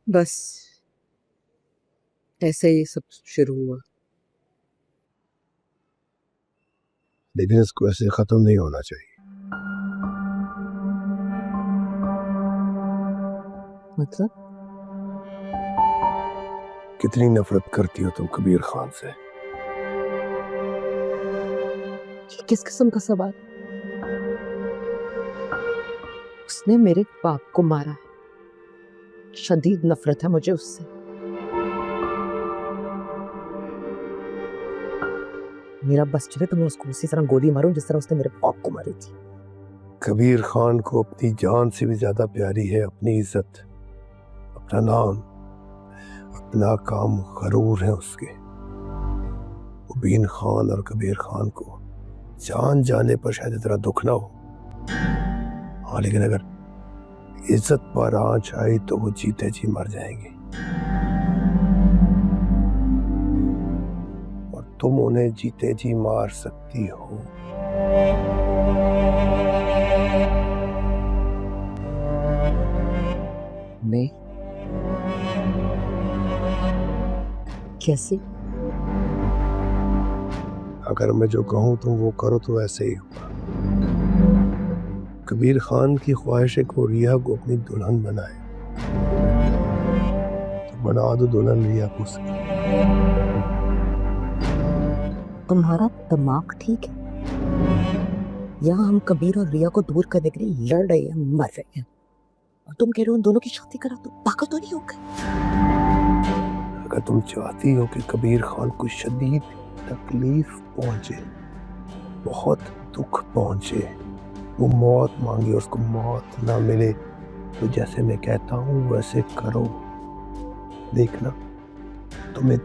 बस ऐसे ही सब शुरू हुआ। लेकिन इसको ऐसे खत्म नहीं होना चाहिए। मतलब? कितनी नफरत करती हो तुम कबीर खान से? ये किस किस्म का सवाल? उसने मेरे बाप को मारा है, शदीद नफरत है मुझे उससे। मेरा बस चले तो मैं उसको उसी तरह गोली मारूं जिस तरह उसने मेरे बाप को मारी थी। कबीर खान को अपनी जान से भी ज्यादा प्यारी है अपनी इज्जत, अपना नाम, अपना काम गरूर है उसके। मुबीन खान और कबीर खान को जान जाने पर शायद इतना दुख ना हो, हाँ, लेकिन अगर इज्जत पर आंच आई तो वो जीते जी मर जाएंगे। और तुम उन्हें जीते जी मार सकती हो। मैं? कैसे? अगर मैं जो कहूं तुम वो करो तो ऐसे ही होगा। कबीर खान की ख्वाहिश है कि रिया को अपनी दुल्हन बनाए, तो बना दो दुल्हन रिया को उसकी। तुम्हारा दिमाग ठीक है? यहाँ हम कबीर और रिया को दूर करने के लिए लड़ रहे हैं, मर रहे हैं, और तुम कह रहे हो उन दोनों की शादी करा दो। पागल तो नहीं हो गए? अगर तुम चाहती हो कि कबीर खान को शदीद तकलीफ पहुंचे, बहुत दुख पहुंचे, वो मौत मांगे, उसको मौत ना मिले, तो जैसे मैं कहता हूँ वैसे करो। देखना तुम्हें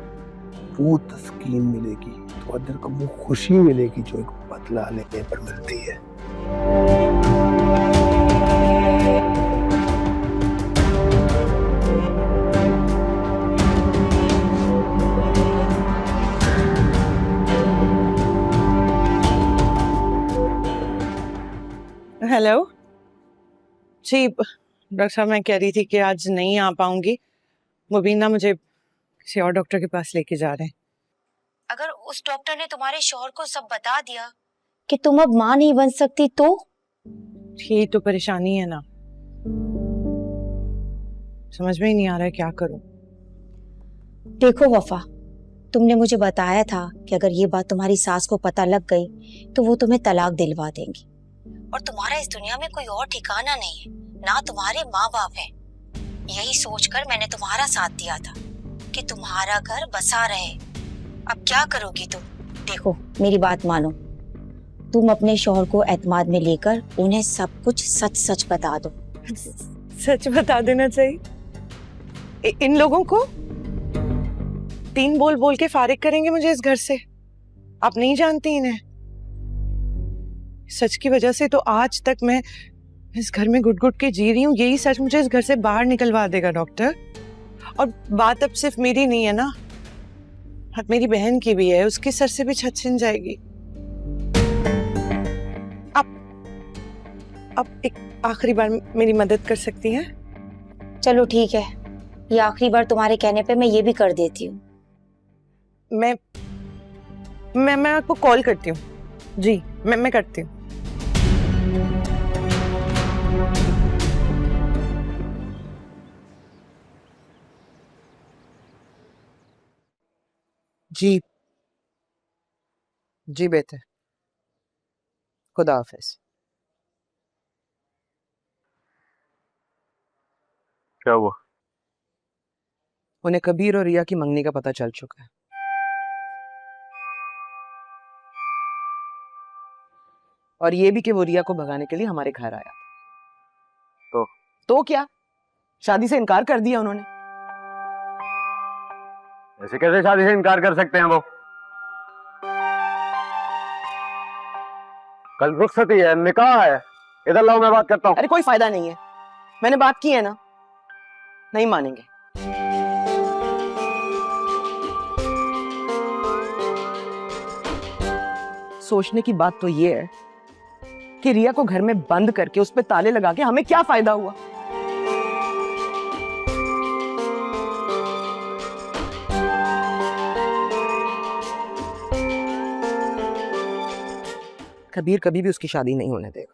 वो तस्कीन मिलेगी, तुम्हारे दिल को वो खुशी मिलेगी जो एक बदला लेने पर मिलती है। हेलो जी, डॉक्टर साहब मैं कह रही थी कि आज नहीं आ पाऊंगी। मुबीना मुझे किसी और डॉक्टर के पास लेके जा रहे हैं। अगर उस डॉक्टर ने तुम्हारे शौहर को सब बता दिया कि तुम अब मां नहीं बन सकती तो? यही तो परेशानी है ना, समझ में ही नहीं आ रहा है क्या करूं। देखो वफा, तुमने मुझे बताया था कि अगर ये बात तुम्हारी सास को पता लग गई तो वो तुम्हें तलाक दिलवा देंगी, और तुम्हारा इस दुनिया में कोई और ठिकाना नहीं है, ना तुम्हारे माँ बाप है। यही सोचकर मैंने तुम्हारा साथ दिया था कि तुम्हारा घर बसा रहे। अब क्या करोगी तुम? देखो मेरी बात मानो, तुम अपने शौहर को एतमाद में लेकर उन्हें सब कुछ सच सच बता दो। सच बता देना चाहिए। इन लोगों को 3 बोल बोल के फारिग करेंगे मुझे इस घर से। आप नहीं जानती इन्हें। सच की वजह से तो आज तक मैं इस घर में घुट घुट के जी रही हूँ। यही सच मुझे इस घर से बाहर निकलवा देगा डॉक्टर। और बात अब सिर्फ मेरी नहीं है ना, अब मेरी बहन की भी है, उसके सर से भी छत छिन जाएगी। आप एक आखिरी बार मेरी मदद कर सकती हैं? चलो ठीक है, ये आखिरी बार तुम्हारे कहने पे मैं ये भी कर देती हूँ। मैं आपको कॉल करती हूँ। जी मैं करती हूँ। जी जी बेहतर, खुदा हाफिज। क्या हुआ? उन्हें कबीर और रिया की मंगनी का पता चल चुका है, और ये भी कि वो रिया को भगाने के लिए हमारे घर आया। तो क्या, शादी से इनकार कर दिया उन्होंने। ऐसे कैसे शादी से इनकार कर सकते हैं वो? कल रुखसती है, निकाह है। इधर लाओ, मैं बात करता हूँ। अरे कोई फायदा नहीं है, मैंने बात की है ना, नहीं मानेंगे। सोचने की बात तो ये है कि रिया को घर में बंद करके उस पे ताले लगा के हमें क्या फायदा हुआ। कबीर कभी भी उसकी शादी नहीं होने देगा।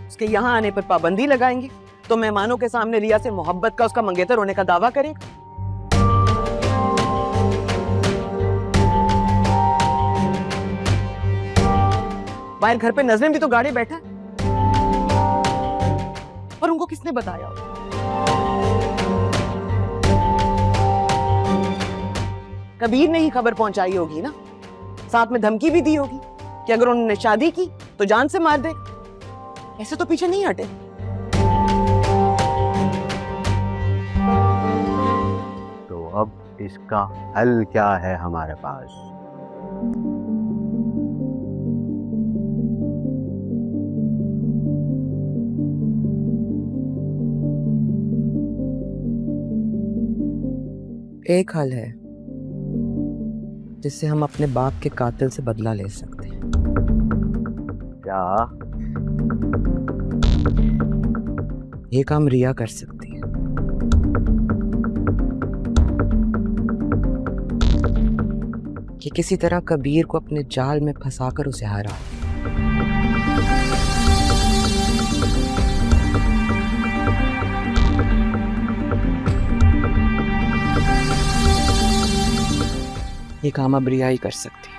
उसके यहाँ आने पर पाबंदी लगाएंगे तो मेहमानों के सामने रिया से मोहब्बत का, उसका मंगेतर होने का दावा करेगा। बाहर घर पे नजरिन भी तो गाड़ी बैठा है, और उनको किसने बताया? कबीर ने ही खबर पहुंचाई होगी ना, साथ में धमकी भी दी होगी कि अगर उन्होंने शादी की तो जान से मार देगा। ऐसे तो पीछे नहीं हटे। तो अब इसका हल क्या है हमारे पास? एक हल है जिससे हम अपने बाप के कातिल से बदला ले सकते हैं। क्या? ये काम रिया कर सकती है। कि किसी तरह कबीर को अपने जाल में फंसाकर उसे हरा। ये काम अब रिया ही कर सकती है।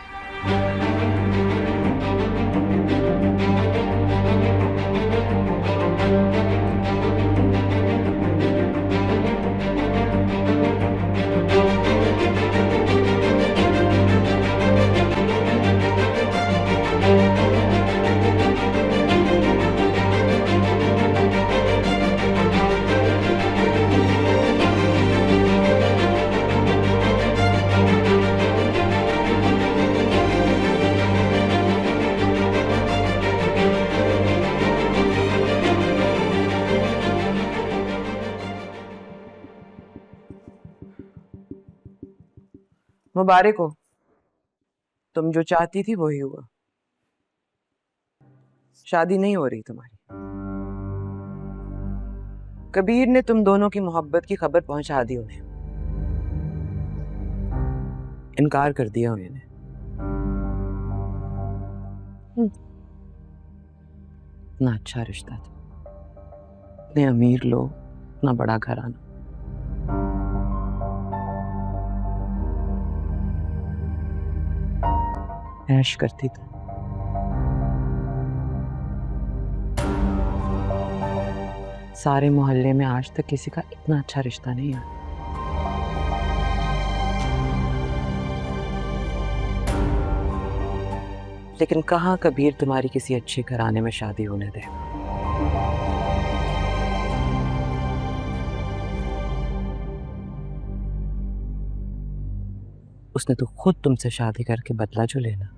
मुबारक हो, तुम जो चाहती थी वही हुआ। शादी नहीं हो रही तुम्हारी। कबीर ने तुम दोनों की मोहब्बत की खबर पहुंचा दी उन्हें। इनकार कर दिया उन्होंने। इतना अच्छा रिश्ता था, इतने अमीर लोग, इतना बड़ा घराना। ऐश करती थी। सारे मोहल्ले में आज तक किसी का इतना अच्छा रिश्ता नहीं आया। लेकिन कहाँ कबीर तुम्हारी किसी अच्छे घराने में शादी होने दे। उसने तो खुद तुमसे शादी करके बदला जो लेना।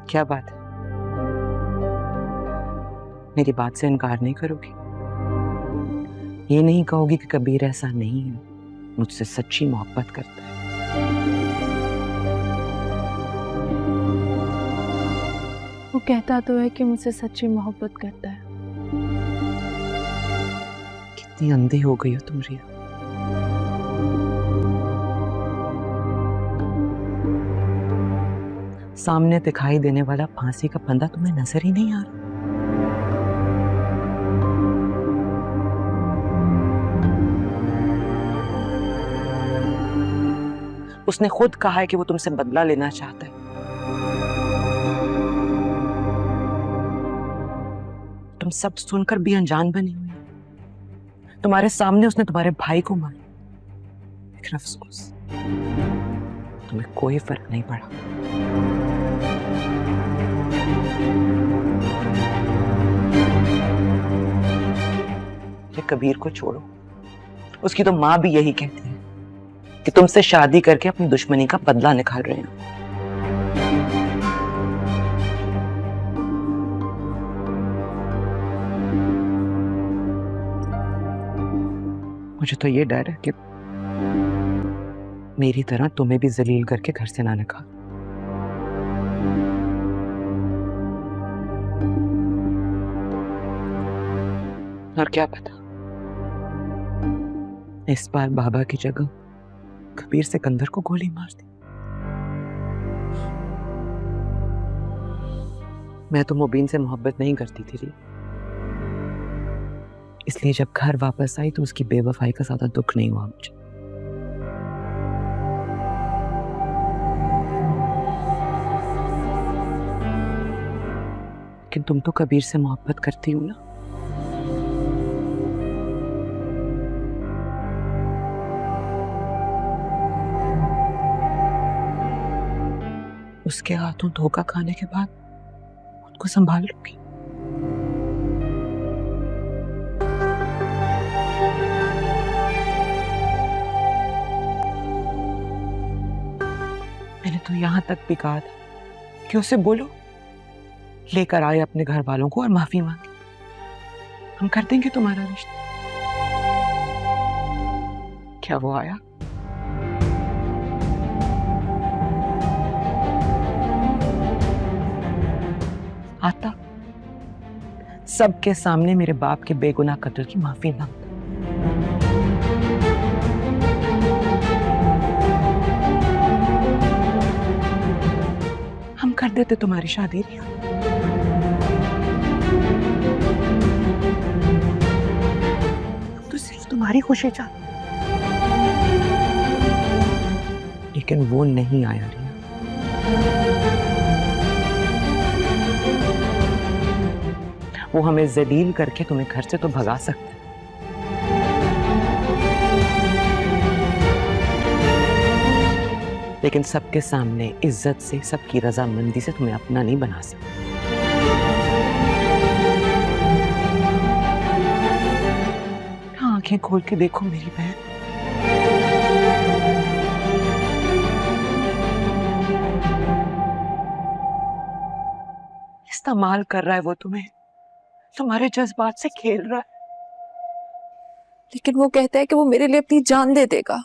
क्या बात है, मेरी बात से इनकार नहीं करोगी? ये नहीं कहोगी कि कबीर ऐसा नहीं है, मुझसे सच्ची मोहब्बत करता है? वो कहता तो है कि मुझसे सच्ची मोहब्बत करता है। कितनी अंधी हो गई हो तुम रिया। सामने दिखाई देने वाला फांसी का फंदा तुम्हें नजर ही नहीं आ रहा। उसने खुद कहा है कि वो तुमसे बदला लेना चाहता है। तुम सब सुनकर भी अनजान बनी हुई। तुम्हारे सामने उसने तुम्हारे भाई को मारा, लेकिन अफसोस तुम्हें कोई फर्क नहीं पड़ा। ये कबीर को छोड़ो, उसकी तो माँ भी यही कहती है कि तुमसे शादी करके अपनी दुश्मनी का बदला निकाल रहे हैं। मुझे तो ये डर है कि मेरी तरह तुम्हें भी जलील करके घर से ना निकाल। और क्या पता, इस बार बाबा की जगह कबीर सिकंदर को गोली मार दी। मैं तो मुबीन से मोहब्बत नहीं करती थी, इसलिए जब घर वापस आई तो उसकी बेवफाई का ज्यादा दुख नहीं हुआ मुझे। लेकिन तुम तो कबीर से मोहब्बत करती हो ना। उसके हाथों धोखा खाने के बाद खुद को संभाल लूंगी। मैंने तो यहां तक भी कहा था कि उसे बोलो लेकर आए अपने घर वालों को और माफी मांगे, हम कर देंगे तुम्हारा रिश्ता। क्या वो आया? आता सबके सामने मेरे बाप के बेगुनाह कत्ल की माफी मांगता। हम कर देते तुम्हारी शादी। हम तो सिर्फ तुम्हारी खुशी चाहते, लेकिन वो नहीं आया रिया। वो हमें जलील करके तुम्हें घर से तो भगा सकते, लेकिन सबके सामने इज्जत से, सबकी रजामंदी से तुम्हें अपना नहीं बना सकते। हाँ, आंखें खोल के देखो मेरी बहन, इस्तेमाल कर रहा है वो तुम्हें, तुम्हारे जज्बात से खेल रहा है। लेकिन वो कहता है कि वो मेरे लिए अपनी जान दे देगा।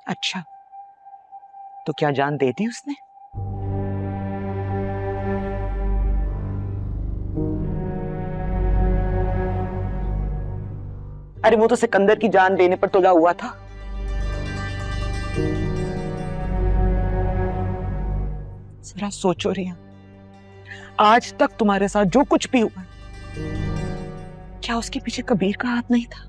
अच्छा, तो क्या जान दे दी उसने? अरे वो तो सिकंदर की जान लेने पर तुला हुआ था। जरा सोचो रिया, आज तक तुम्हारे साथ जो कुछ भी हुआ, क्या उसके पीछे कबीर का हाथ नहीं था?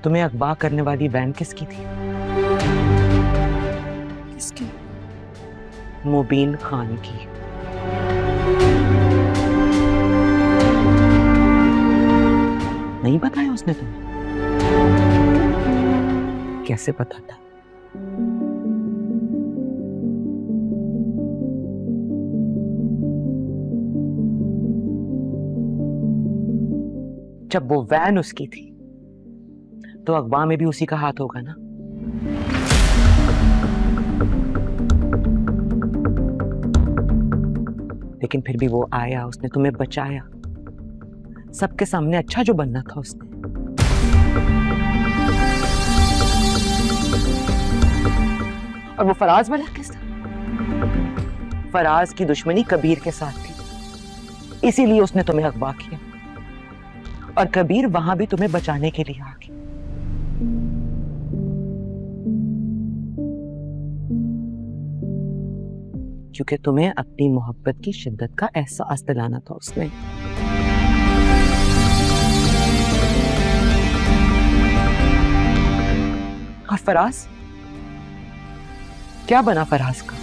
तुम्हें अगवा करने वाली वैन किसकी थी? किसकी? मुबीन खान की। नहीं बताया उसने तुम्हें? कैसे पता था? जब वो वैन उसकी थी तो अगवा में भी उसी का हाथ होगा ना। लेकिन फिर भी वो आया, उसने तुम्हें बचाया, सबके सामने अच्छा जो बनना था उसने। और वो फराज वाला किस्सा, फराज की दुश्मनी कबीर के साथ थी, इसीलिए उसने तुम्हें अगवा किया, और कबीर वहां भी तुम्हें बचाने के लिए आ गया। क्योंकि तुम्हें अपनी मोहब्बत की शिद्दत का एहसास दिलाना था उसने। और फराज, क्या बना फराज का?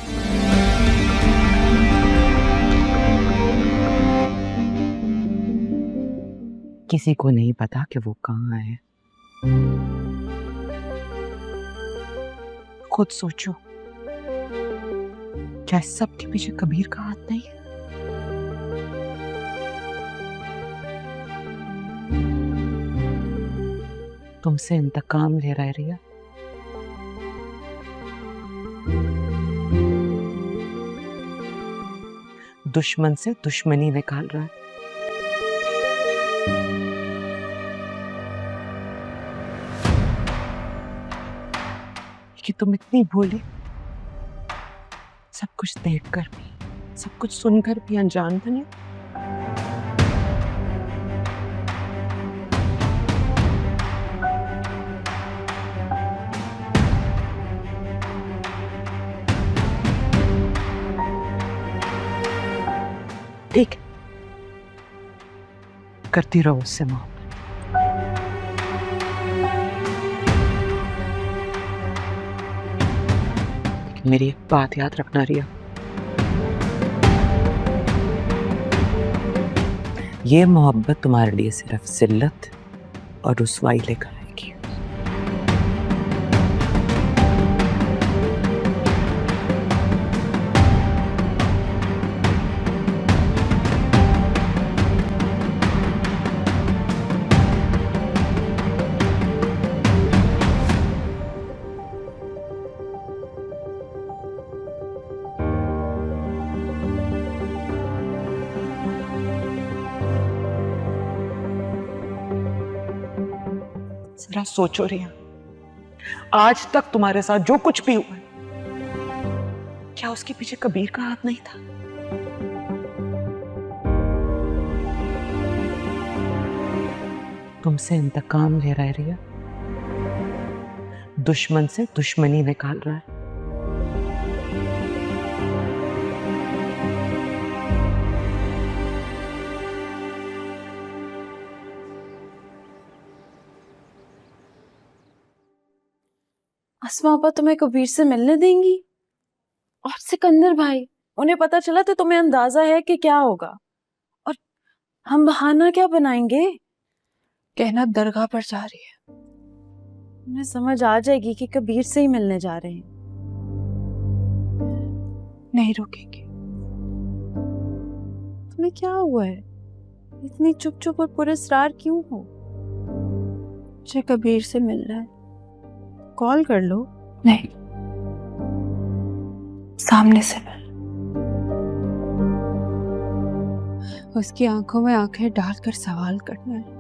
किसी को नहीं पता कि वो कहाँ है। खुद सोचो, क्या सबके पीछे कबीर का हाथ नहीं है? तुमसे इंतकाम ले रहा है रिया। दुश्मन से दुश्मनी निकाल रहा है। कि तुम इतनी भोली, सब कुछ देखकर भी, सब कुछ सुनकर भी अनजान बने। ठीक है, करती रहो उससे मोहब्बत। लेकिन मेरी एक बात याद रखना रिया, ये मोहब्बत तुम्हारे लिए सिर्फ जिल्लत और रुसवाई लेकर आएगी। जरा सोचो रिया, आज तक तुम्हारे साथ जो कुछ भी हुआ है, क्या उसके पीछे कबीर का हाथ नहीं था? तुमसे इंतकाम ले रहा है रिया, दुश्मन से दुश्मनी निकाल रहा है। अस्मा आपा तुम्हें कबीर से मिलने देंगी? और सिकंदर भाई, उन्हें पता चला तो तुम्हें अंदाजा है कि क्या होगा, और हम बहाना क्या बनाएंगे? कहना दरगाह पर जा रही है, उन्हें समझ आ जाएगी कि कबीर से ही मिलने जा रहे हैं। नहीं रुकेंगे। तुम्हें क्या हुआ है? इतनी चुप चुप और पुरस्कार क्यों हो? मुझे कबीर से मिलना है, कॉल कर लो। नहीं, सामने से मिल। उसकी आंखों में आंखें डालकर सवाल करना है।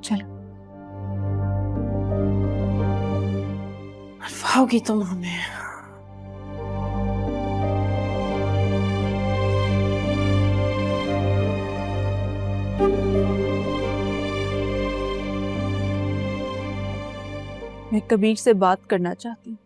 चलो, मरवाओगी तुम हमें। मैं कबीर से बात करना चाहती हूँ।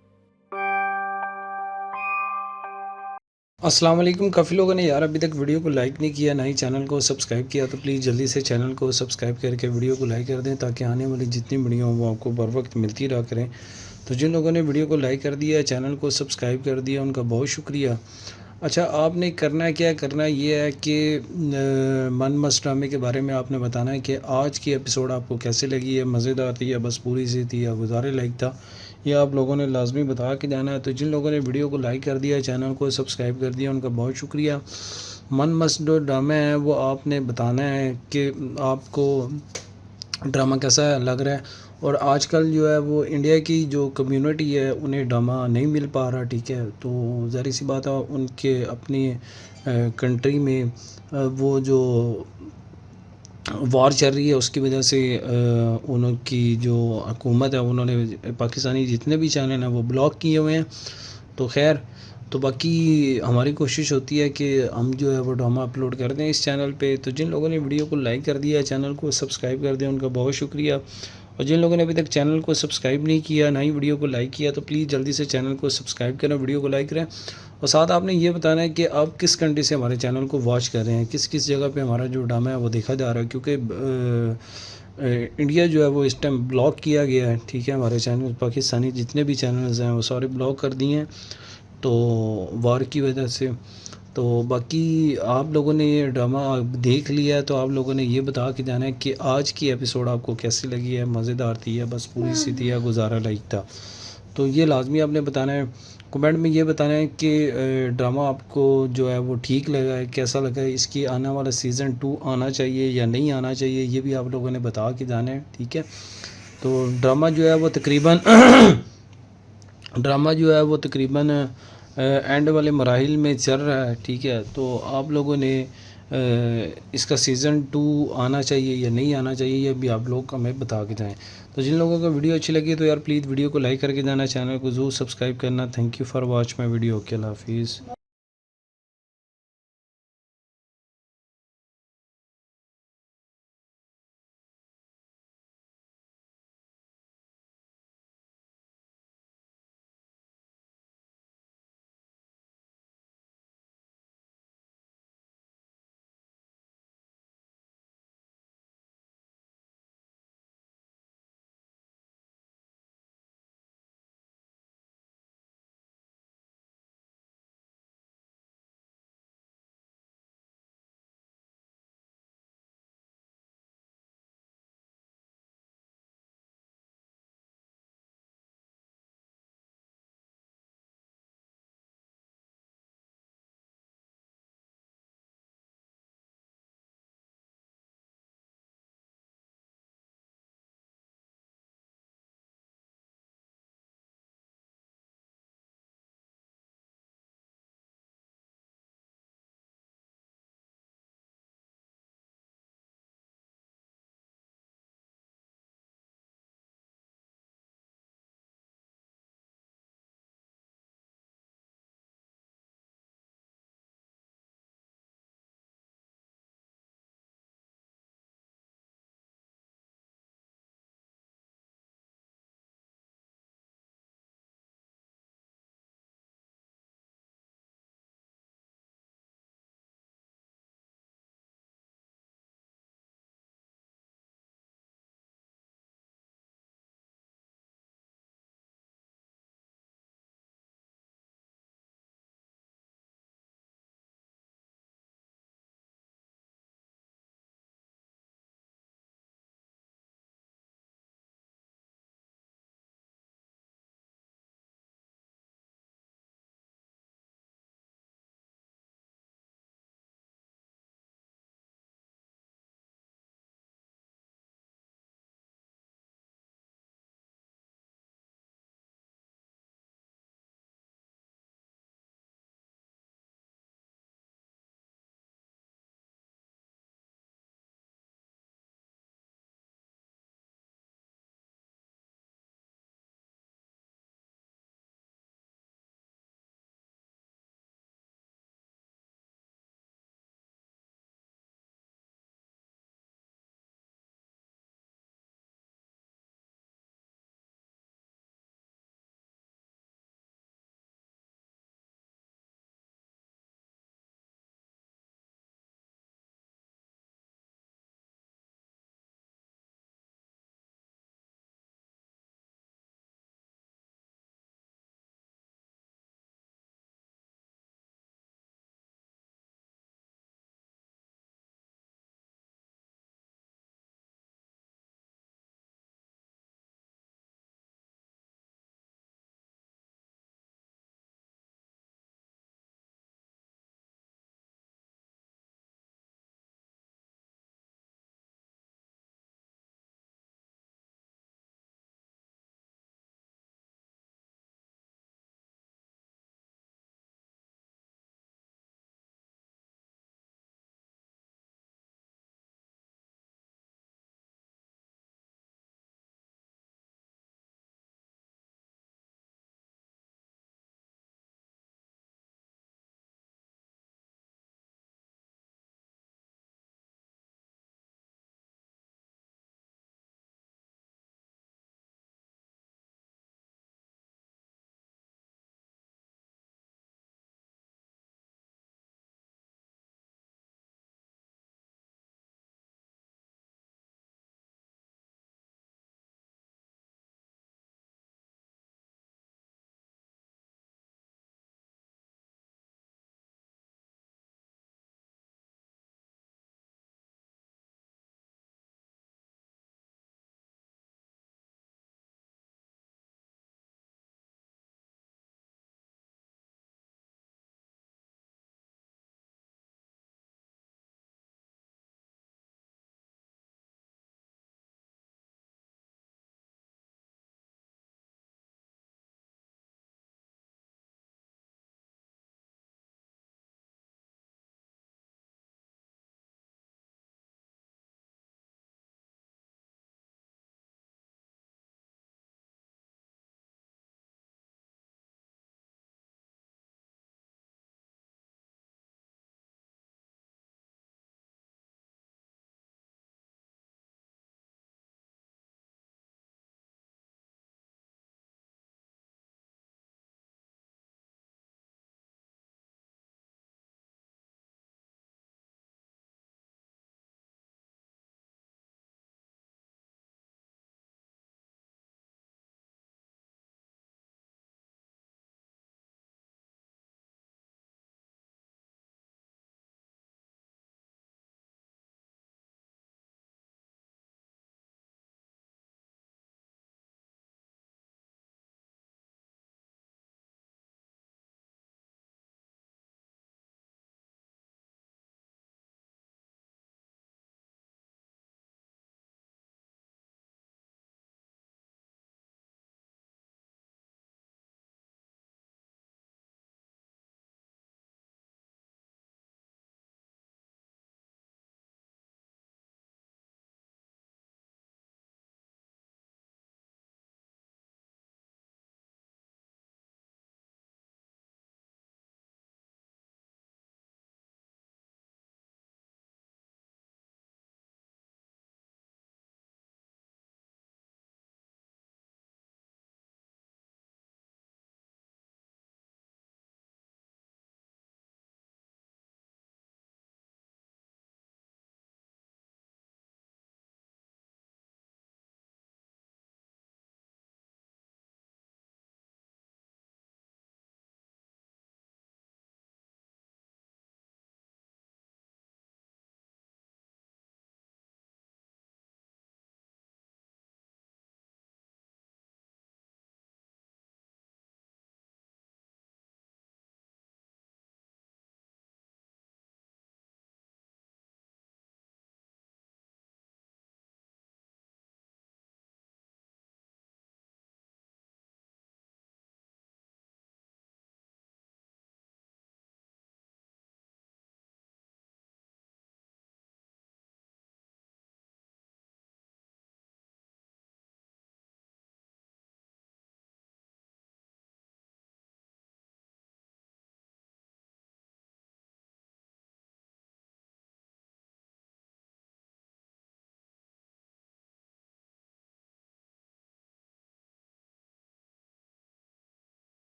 अस्सलाम वालेकुम। काफ़ी लोगों ने यार अभी तक वीडियो को लाइक नहीं किया, ना ही चैनल को सब्सक्राइब किया, तो प्लीज़ जल्दी से चैनल को सब्सक्राइब करके वीडियो को लाइक कर दें, ताकि आने वाली जितनी वीडियो हो वो आपको बर वक्त मिलती रहा करें। तो जिन लोगों ने वीडियो को लाइक कर दिया, चैनल को सब्सक्राइब कर दिया, उनका बहुत शुक्रिया। अच्छा, आपने करना क्या करना ये है कि मन मस्त ड्रामे के बारे में आपने बताना है कि आज की एपिसोड आपको कैसे लगी है, मज़ेदार थी या बस पूरी सी थी या गुजारे लायक था, ये आप लोगों ने लाजमी बता के जाना है। तो जिन लोगों ने वीडियो को लाइक कर दिया, चैनल को सब्सक्राइब कर दिया, उनका बहुत शुक्रिया। मन मस्त जो ड्रामा है वो आपने बताना है कि आपको ड्रामा कैसा लग रहा है। और आजकल जो है वो इंडिया की जो कम्युनिटी है उन्हें ड्रामा नहीं मिल पा रहा, ठीक है। तो ज़ाहिर सी बात है उनके अपनी कंट्री में वो जो वार चल रही है उसकी वजह से उनकी जो हुकूमत है उन्होंने पाकिस्तानी जितने भी चैनल हैं वो ब्लॉक किए हुए हैं। तो खैर, तो बाकी हमारी कोशिश होती है कि हम जो है वो ड्रामा अपलोड कर दें इस चैनल पे। तो जिन लोगों ने वीडियो को लाइक कर दिया, चैनल को सब्सक्राइब कर दिया, उनका बहुत शुक्रिया। और जिन लोगों ने अभी तक चैनल को सब्सक्राइब नहीं किया, ना ही वीडियो को लाइक किया, तो प्लीज़ जल्दी से चैनल को सब्सक्राइब करें, वीडियो को लाइक करें। और साथ आपने ये बताना है कि आप किस कंट्री से हमारे चैनल को वॉच कर रहे हैं, किस किस जगह पे हमारा जो ड्रामा है वो देखा जा रहा है, क्योंकि इंडिया जो है वो इस टाइम ब्लॉक किया गया है, ठीक है। हमारे चैनल पाकिस्तानी जितने भी चैनल्स हैं वो सारे ब्लॉक कर दिए हैं तो वार की वजह से। तो बाकी आप लोगों ने ये ड्रामा देख लिया है, तो आप लोगों ने ये बता के जाना है कि आज की एपिसोड आपको कैसी लगी है, मज़ेदार थी या बस पूरी सी थी या गुजारा लायक था। तो ये लाजमी आपने बताना है, कमेंट में ये बताना है कि ड्रामा आपको जो है वो ठीक लगा है, कैसा लगा है, इसकी आने वाला सीज़न 2 आना चाहिए या नहीं आना चाहिए, ये भी आप लोगों ने बता के जाना है, ठीक है। तो ड्रामा जो है वो तकरीबन एंड वाले मराहिल में चल रहा है, ठीक है। तो आप लोगों ने इसका सीज़न 2 आना चाहिए या नहीं आना चाहिए, ये भी आप लोग हमें बता के जाएं। तो जिन लोगों को वीडियो अच्छी लगी तो यार प्लीज़ वीडियो को लाइक करके जाना, चैनल को ज़रूर सब्सक्राइब करना। Thank you for watch my video. अल्लाह हाफिज़।